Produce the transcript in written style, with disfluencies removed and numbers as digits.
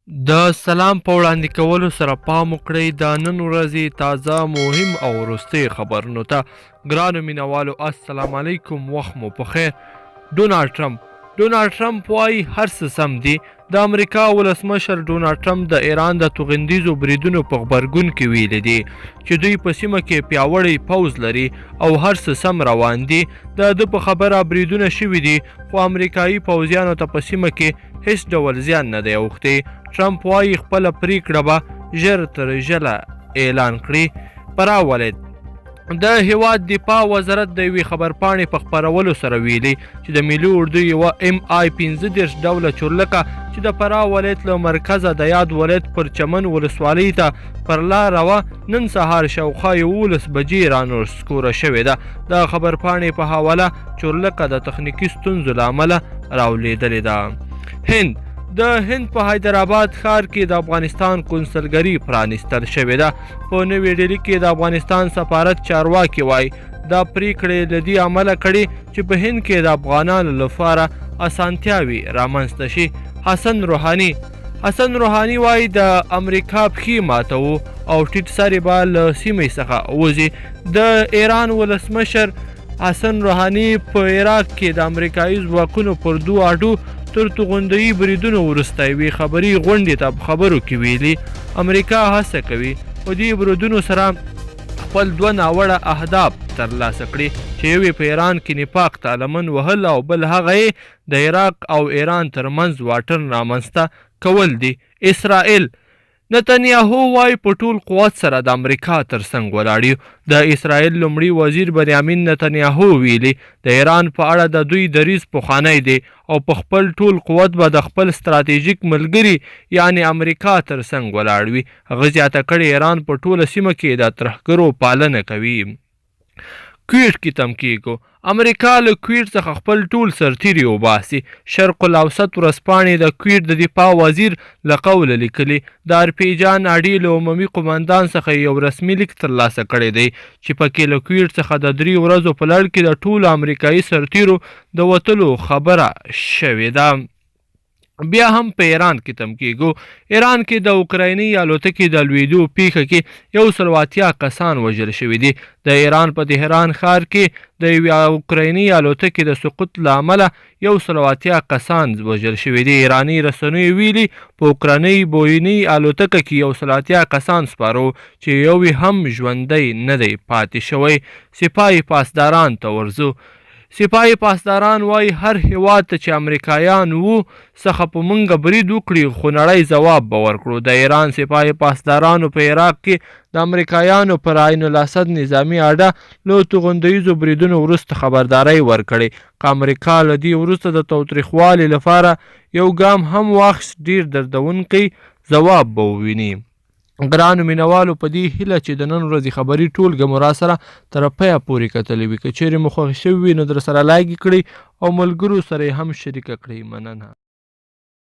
د سلام په وړاندې کولو سره پام وکړئ د نن ورځې تازه مهم او وروستۍ خبرونو ته. ګرانو مینوالو السلام علیکم، وخت مو په خیر. ډونالډ ټرمپ وایي هر څه سم دي. د امریکا ولسمشر ډونالډ ټرمپ د ایران د توغندیزو بریدونو په غبرګون کې ویلي دي چې دوی په سیمه کې پیاوړی پوځ لري او هر څه سم روان دي. د ده په خبره بریدونه شوي دي، خو امریکایي پوځیانو ته په سیمه کې هیڅ ډول زیان نه دی اوښتی. ټرمپ وایي خپله پریکړه به ژر تر ژره اعلان کړي. پراولید د هیواد دفاع وزارت د یوې خبرپاڼې په خپرولو سره ویلي چې د ملي اردو یوه MI-15 ډوله چورلکه چې د فراه ولایت له مرکزه د یاد ولایت پر چمن ولسوالۍ ته پر لاره وه، نن سهار شاوخوا 11 بجې رانسکوره شوې ده. د خبرپاڼې په حواله چورلکه د تخنیکي ستونزو له امله راولوېدلې ده. د هند په حیدرآباد ښار کې د افغانستان قونسلګري پرانیستل شوې ده. په نوې ډیلي کې د افغانستان سفارت چارواکي وایي دا پریکړې له دې امله کړي چې په هند کې د افغانانو لپاره اسانتیاوې رامنځته شي. حسن روحاني وایي د امریکا پښې ماتوو او ټیټ سرې به له سیمې څخه وځي. د ایران ولسمشر حسن روحاني په عراق کې د امریکایي ځواکونو پر دوه اډو تر توغندیي بریدونو وروسته یوې خبري غونډې ته په خبرو کې ویلي امریکا هڅه کوي په دې بریدونو سره خپل دوه ناوړه اهداف ترلاسه کړي، چې یو په ایران کې نفاق ته لمن وهل او بل هغه یې د عراق او ایران ترمنځ واټن رامنځته کول دي. اسرائیل نتنیاهو وایي په ټول قوت سره د امریکا تر څنګ ولاړ یو. د اسرائیل لومړي وزیر بنیامین نتنیاهو ویلي د ایران په اړه د دوی دریځ پخوانی دی او په خپل ټول قوت به د خپل ستراتیژیک ملګري یعنی امریکا تر څنګ ولاړ وي. هغه زیاته کړې ایران په ټوله سیمه کې د ترهګرو پالنه کوي. کویټ کې تم کېږو امریکا له کویټ څخه خپل ټول سرتیري وباسي. شرق الاوسط ورځپاڼې د کویټ د دفاع وزیر له قوله لیکلي د ارپیجان اډې له عمومي قمندان څخه یو رسمي لیک ترلاسه کړی دی چې پکې له کویټ څخه د 3 ورځو په لړ کې د ټولو امریکایي سرتیرو د وتلو خبره شوې ده. بیا هم په ایران کې تم کېږو. ایران کې د اوکرایني الوتکې د لوېدو پیښه کې 180 کسان وژل شوي دي. د ایران په تهران ښار کې د یوې اوکرایني الوتکې د سقوط له امله 180 کسان وژل شوي دي. ایراني رسنیو ویلي په اوکرایني بویني الوتکه کې 180 کسان سپاره وو چې یو هم ژوندی نه دی پاتې شوی. سپاهي پاسداران ته ورځو. سپاهي پاسداران وایي هر هیواد ته چې امریکایان وو څخه په موږ برید وکړي خو نړۍ ځواب به ورکړو. د ایران سپاهي پاسدارانو په عراق کې د امریکایانو پر عین الاسد نظامي اډه له توغندیزو بریدونو وروسته خبرداری ورکړې. که امریکا له دې وروسته د تاوتریخوالي لپاره یو ګام هم واخیست ډیر دردونکی ځواب به وویني. ګرانو مینوالو په دې هیله چې د نن ورځې خبري ټولګه مو راسره تر پایه پورې کتلې وي. که چیرې مو خوښ شوي وي نو در سره لایک کړئ او ملګرو سره یې هم شریکه کړئ. مننه.